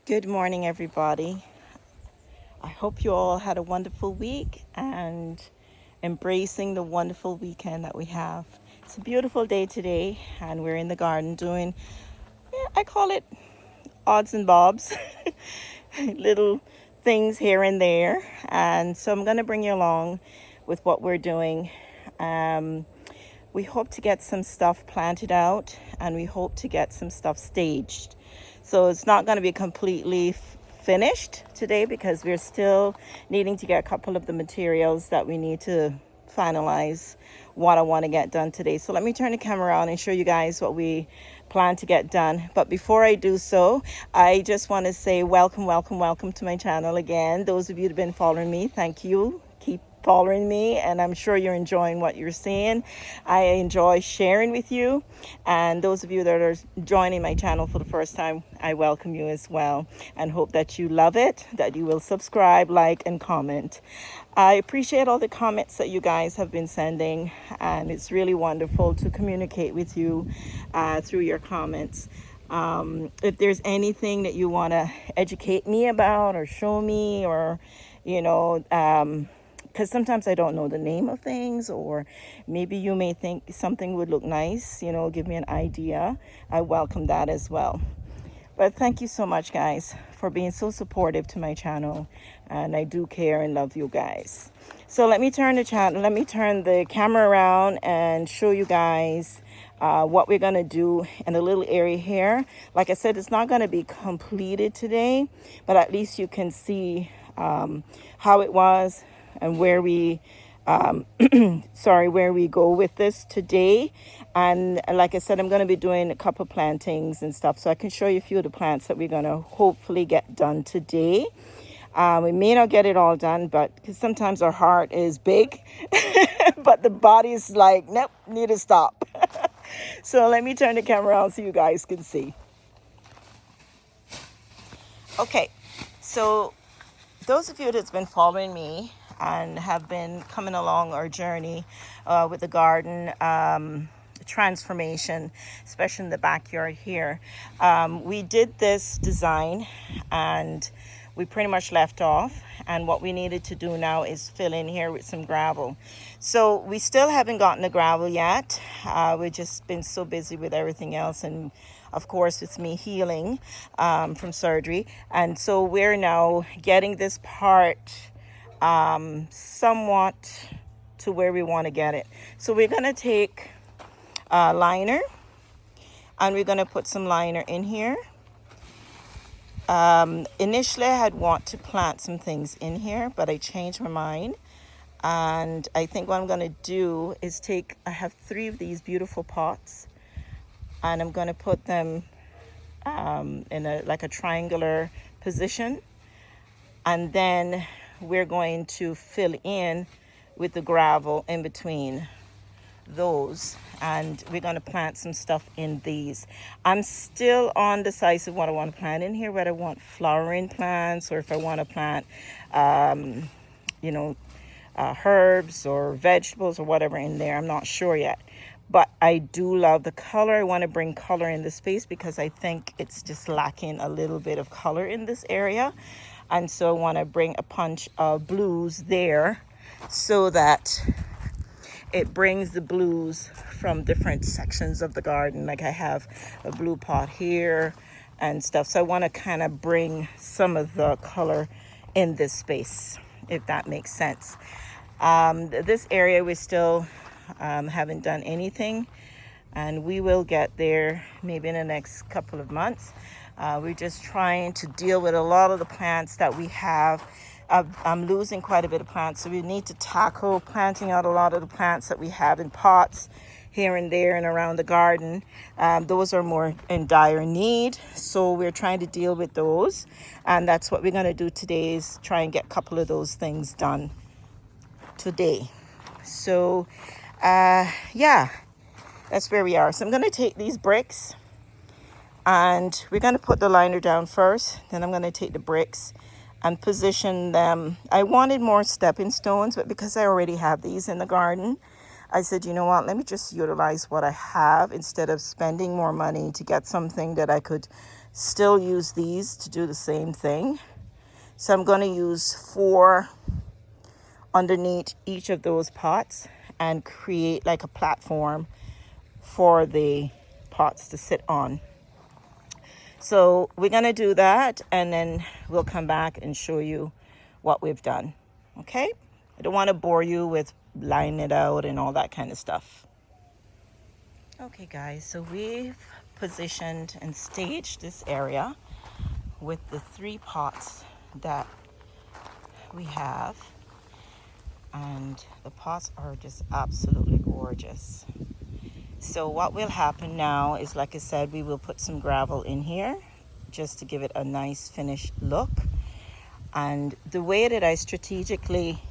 Good morning, everybody. I hope you all had a wonderful week and embracing the wonderful weekend that we have. It's a beautiful day today, and we're in the garden doing, I call it odds and bobs, little things here and there. And so I'm going to bring you along with what we're doing. We hope to get some stuff planted out, and we hope to get some stuff staged. So it's not going to be completely finished today because we're still needing to get a couple of the materials that we need to finalize what I want to get done today. So let me turn the camera on and show you guys what we plan to get done. But before I do so, I just want to say welcome to my channel again. Those of you that have been following me, thank you. Keep following me, and I'm sure you're enjoying what you're seeing. I enjoy sharing with you, and those of you that are joining my channel for the first time, I welcome you as well and hope that you love it, that you will subscribe, like, and comment. I appreciate all the comments that you guys have been sending, and it's really wonderful to communicate with you through your comments. If there's anything that you want to educate me about or show me, or because sometimes I don't know the name of things, or maybe you may think something would look nice, give me an idea. I welcome that as well. But thank you so much, guys, for being so supportive to my channel, and I do care and love you guys. So let me turn the camera around and show you guys what we're gonna do in the little area here. Like I said, it's not gonna be completed today, but at least you can see how it was and where we where we go with this today. And like I said, I'm going to be doing a couple plantings and stuff, so I can show you a few of the plants that we're going to hopefully get done today. We may not get it all done, but because sometimes our heart is big but the body's like, nope, need to stop. So let me turn the camera on so you guys can see. Okay, so those of you that's been following me and have been coming along our journey with the garden transformation, especially in the backyard here, we did this design and we pretty much left off, and what we needed to do now is fill in here with some gravel. So we still haven't gotten the gravel yet. We've just been so busy with everything else, and of course it's me healing from surgery, and so we're now getting this part somewhat to where we want to get it. So we're going to take liner, and we're going to put some liner in here. Initially I had want to plant some things in here, but I changed my mind, and I think what I'm going to do is I have 3 of these beautiful pots, and I'm going to put them in a triangular position, and then we're going to fill in with the gravel in between those, and we're going to plant some stuff in these. I'm still undecisive what I want to plant in here, whether I want flowering plants or if I want to plant herbs or vegetables or whatever in there. I'm not sure yet, but I do love the color. I want to bring color in the space because I think it's just lacking a little bit of color in this area, and so I want to bring a punch of blues there so that it brings the blues from different sections of the garden. Like I have a blue pot here and stuff, so I want to kind of bring some of the color in this space, if that makes sense. This area we still haven't done anything, and we will get there maybe in the next couple of months. We're just trying to deal with a lot of the plants that we have. I'm losing quite a bit of plants, so we need to tackle planting out a lot of the plants that we have in pots here and there and around the garden. Those are more in dire need, so we're trying to deal with those, and that's what we're going to do today, is try and get a couple of those things done today. So that's where we are. So I'm going to take these bricks, and we're going to put the liner down first, then I'm going to take the bricks and position them. I wanted more stepping stones, but because I already have these in the garden, I said, you know what, let me just utilize what I have instead of spending more money to get something that I could still use these to do the same thing. So I'm going to use 4 underneath each of those pots and create like a platform for the pots to sit on. So we're going to do that, and then we'll come back and show you what we've done. Okay? I don't want to bore you with lining it out and all that kind of stuff. Okay guys, so we've positioned and staged this area with the 3 pots that we have, and the pots are just absolutely gorgeous. So what will happen now is, like I said, we will put some gravel in here just to give it a nice finished look. And the way that I strategically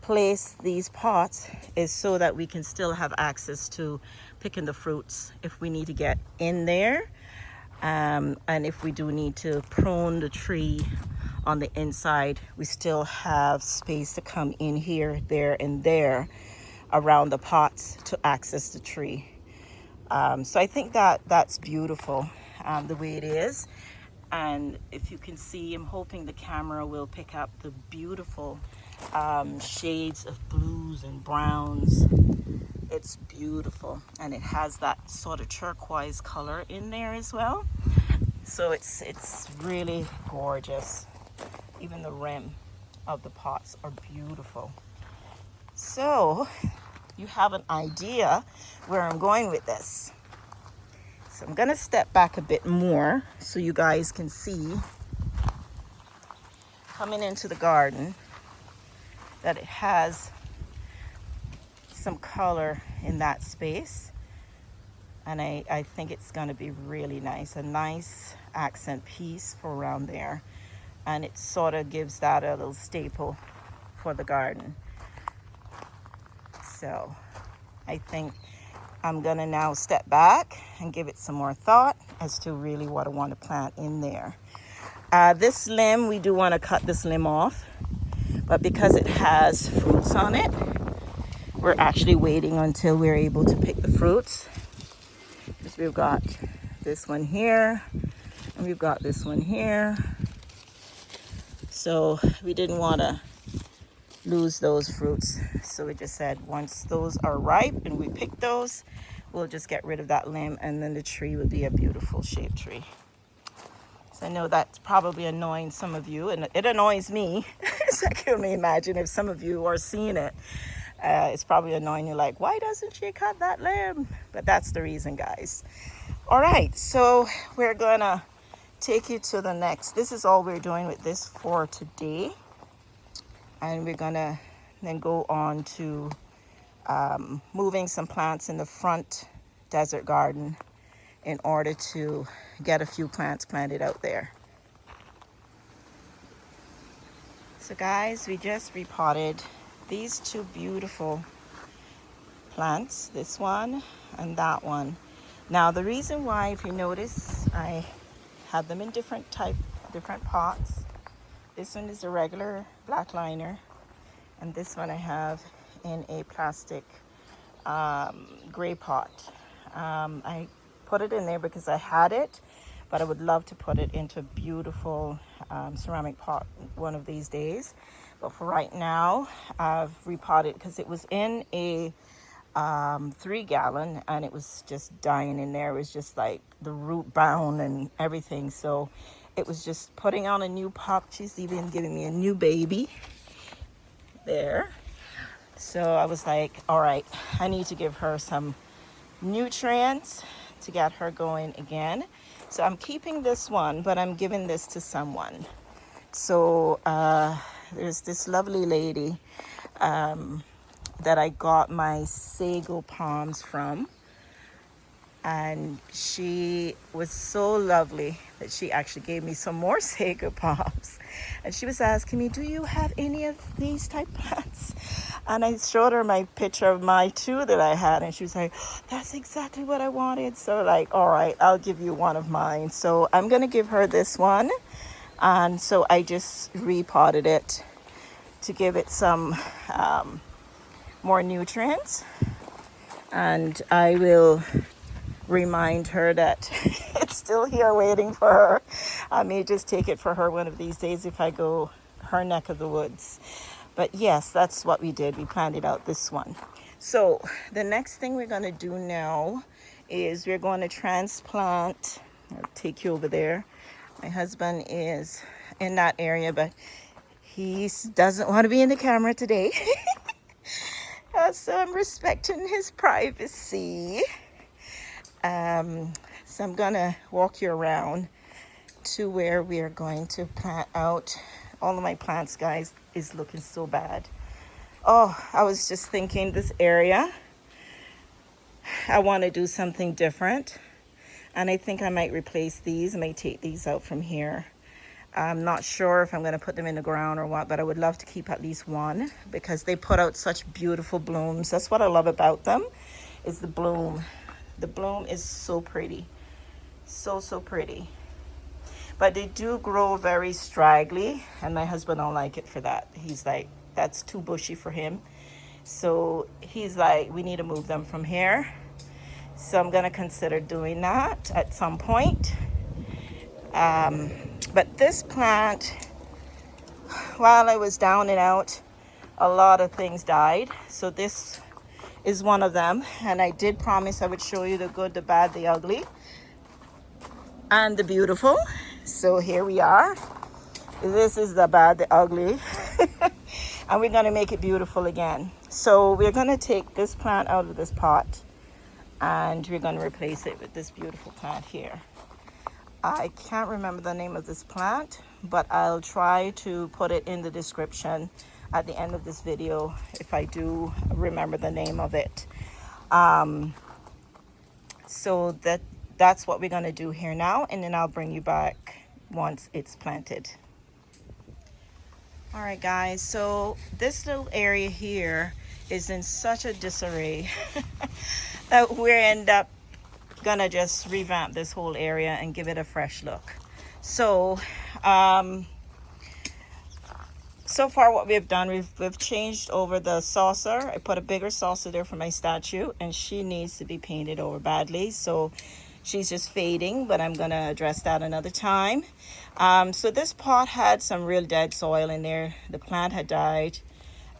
place these pots is so that we can still have access to picking the fruits if we need to get in there, and if we do need to prune the tree on the inside, we still have space to come in here, there, and there around the pots to access the tree. So I think that that's beautiful, the way it is. And if you can see, I'm hoping the camera will pick up the beautiful shades of blues and browns. It's beautiful, and it has that sort of turquoise color in there as well. So it's really gorgeous. Even the rim of the pots are beautiful. So you have an idea where I'm going with this. So I'm going to step back a bit more so you guys can see, coming into the garden, that it has some color in that space. And I think it's going to be really nice, a nice accent piece for around there. And it sort of gives that a little staple for the garden. So I think I'm gonna now step back and give it some more thought as to really what I want to plant in there. This limb, we do want to cut this limb off, but because it has fruits on it, we're actually waiting until we're able to pick the fruits. Because we've got this one here, and we've got this one here. So we didn't want to lose those fruits. So we just said once those are ripe and we pick those, we'll just get rid of that limb, and then the tree will be a beautiful shaped tree. So I know that's probably annoying some of you, and it annoys me. So I can only imagine if some of you are seeing it. It's probably annoying you, like, why doesn't she cut that limb? But that's the reason, guys. All right, so we're gonna take you to the next. This is all we're doing with this for today. And we're gonna then go on to moving some plants in the front desert garden in order to get a few plants planted out there. So guys, we just repotted these 2 beautiful plants, this one and that one. Now the reason why, if you notice, I had them in different pots. This one is a regular black liner, and this one I have in a plastic gray pot. I put it in there because I had it, but I would love to put it into a beautiful ceramic pot one of these days. But for right now, I've repotted because it was in a 3-gallon, and it was just dying in there. It was just like the root bound and everything. So it was just putting on a new pop. She's even giving me a new baby there. So I was like, all right, I need to give her some nutrients to get her going again. So I'm keeping this one, but I'm giving this to someone. So there's this lovely lady that I got my sago palms from. And she was so lovely that she actually gave me some more sago palms. And she was asking me, do you have any of these type plants? And I showed her my picture of my 2 that I had. And she was like, that's exactly what I wanted. So like, all right, I'll give you one of mine. So I'm going to give her this one. And so I just repotted it to give it some more nutrients. And I will remind her that it's still here waiting for her. I may just take it for her one of these days if I go her neck of the woods. But yes, that's what we did. We planted out this one. So the next thing we're going to do now is we're going to transplant. I'll take you over there. My husband is in that area, but he doesn't want to be in the camera today. So I'm respecting his privacy. So I'm gonna walk you around to where we are going to plant out. All of my plants, guys, is looking so bad. Oh, I was just thinking this area, I want to do something different. And I think I might replace these. I might take these out from here. I'm not sure if I'm going to put them in the ground or what, but I would love to keep at least one because they put out such beautiful blooms. That's what I love about them, is the bloom. The bloom is so pretty. So pretty. But they do grow very straggly, and my husband don't like it for that. He's like, that's too bushy for him. So he's like, we need to move them from here. So I'm going to consider doing that at some point. But this plant, while I was down and out, a lot of things died. So this is one of them. And I did promise I would show you the good, the bad, the ugly, and the beautiful. So here we are. This is the bad, the ugly. And we're going to make it beautiful again. So we're going to take this plant out of this pot, and we're going to replace it with this beautiful plant here. I can't remember the name of this plant, but I'll try to put it in the description at the end of this video if I do remember the name of it. So that's what we're going to do here now, and then I'll bring you back once it's planted. All right, guys, so this little area here is in such a disarray that we end up gonna just revamp this whole area and give it a fresh look. So so far what we've done, we've changed over the saucer. I put a bigger saucer there for my statue, and she needs to be painted over badly, so she's just fading, but I'm gonna address that another time. So this pot had some real dead soil in there. The plant had died,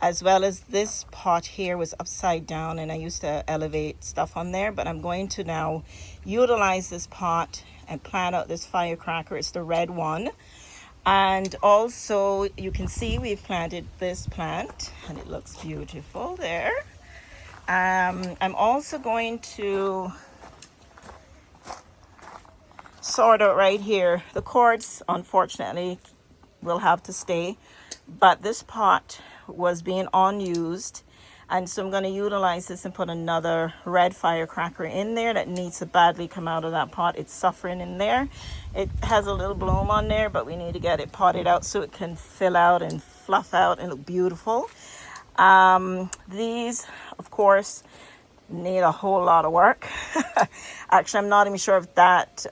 as well as this pot here was upside down, and I used to elevate stuff on there, but I'm going to now utilize this pot and plant out this firecracker. It's the red one. And also you can see we've planted this plant, and it looks beautiful there. I'm also going to sort out right here. The cords, unfortunately, will have to stay, but this pot was being unused, and so I'm going to utilize this and put another red firecracker in there that needs to badly come out of that pot. It's suffering in there. It has a little bloom on there, but we need to get it potted out so it can fill out and fluff out and look beautiful. These, of course, need a whole lot of work. Actually, I'm not even sure if that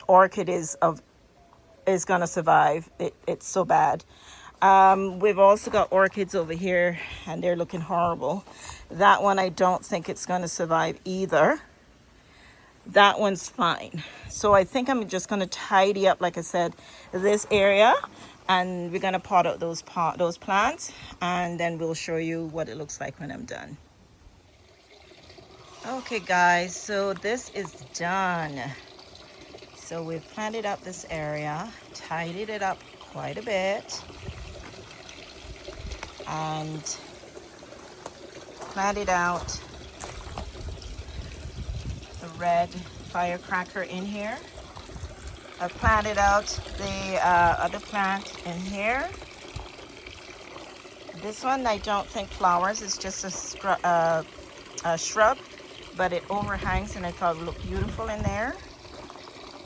orchid is going to survive. It's so bad. We've also got orchids over here, and they're looking horrible. That one, I don't think it's going to survive either. That one's fine. So I think I'm just going to tidy up, like I said, this area, and we're going to pot out those plants, and then we'll show you what it looks like when I'm done. Okay, guys, so this is done. So we've planted up this area, tidied it up quite a bit, and planted out the red firecracker in here. I planted out the other plant in here. This one I don't think flowers, it's just a shrub, but it overhangs, and I thought it would look beautiful in there.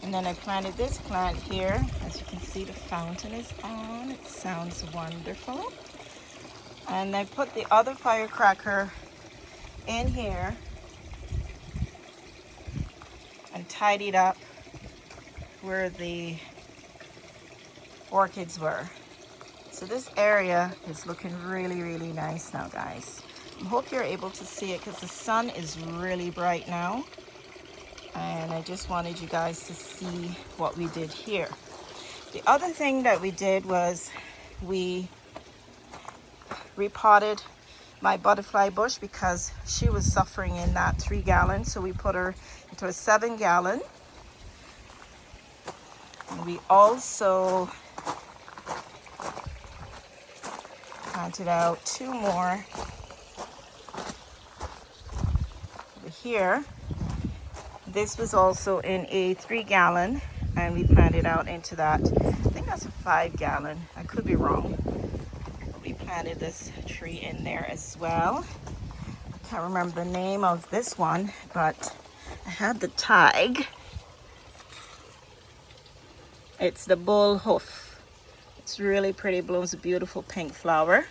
And then I planted this plant here. As you can see, the fountain is on. It sounds wonderful. And I put the other firecracker in here and tidied up where the orchids were. So this area is looking really, really nice now, guys. I hope you're able to see it because the sun is really bright now. And I just wanted you guys to see what we did here. The other thing that we did was we repotted my butterfly bush because she was suffering in that 3 gallon. So we put her into a 7 gallon. And we also planted out 2 more over here. This was also in a 3 gallon, and we planted out into that. I think that's a 5 gallon. I could be wrong. We planted this tree in there as well. I can't remember the name of this one, but I had the tag. It's the bull hoof. It's really pretty, blooms a beautiful pink flower.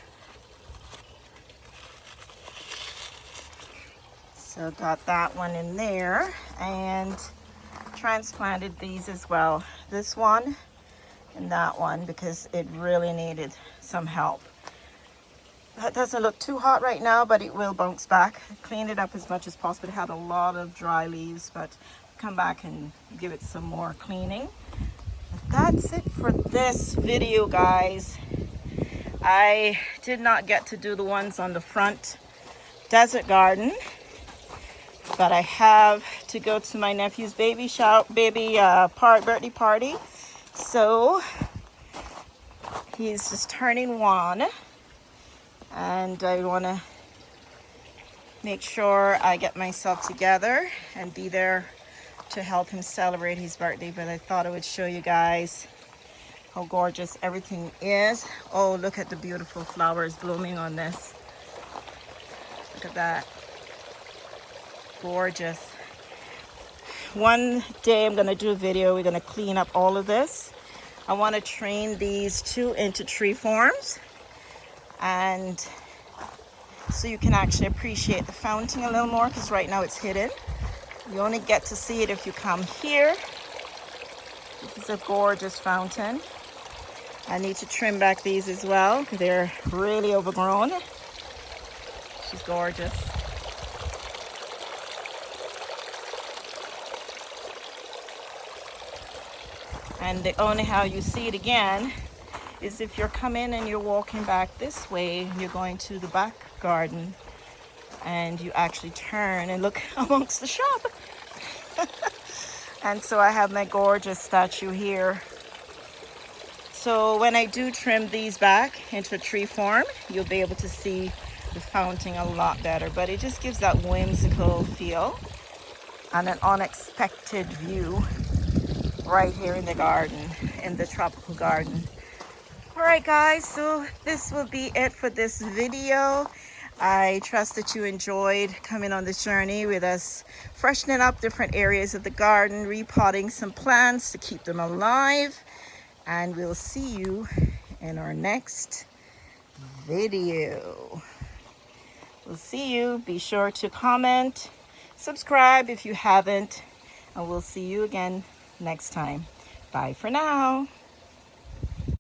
So got that one in there and transplanted these as well. This one and that one because it really needed some help. That doesn't look too hot right now, but it will bounce back. I cleaned it up as much as possible. It had a lot of dry leaves, but I'll come back and give it some more cleaning. That's it for this video, guys. I did not get to do the ones on the front desert garden, but I have to go to my nephew's birthday party. So he's just turning 1, and I want to make sure I get myself together and be there to help him celebrate his birthday. But I thought I would show you guys how gorgeous everything is. Oh, look at the beautiful flowers blooming on this. Look at that. Gorgeous. One day I'm going to do a video. We're going to clean up all of this. I want to train these 2 into tree forms, and so you can actually appreciate the fountain a little more, because right now it's hidden. You only get to see it if you come here. This is a gorgeous fountain. I need to trim back these as well. They're really overgrown. She's gorgeous. And the only how you see it again is if you're coming and you're walking back this way, you're going to the back garden, and you actually turn and look amongst the shop. And so I have my gorgeous statue here. So when I do trim these back into a tree form, you'll be able to see the fountain a lot better. But it just gives that whimsical feel and an unexpected view right here in the garden, in the tropical garden. All right, guys, so this will be it for this video. I trust that you enjoyed coming on this journey with us, freshening up different areas of the garden, repotting some plants to keep them alive. And we'll see you in our next video. We'll see you. Be sure to comment, subscribe if you haven't, and we'll see you again next time. Bye for now.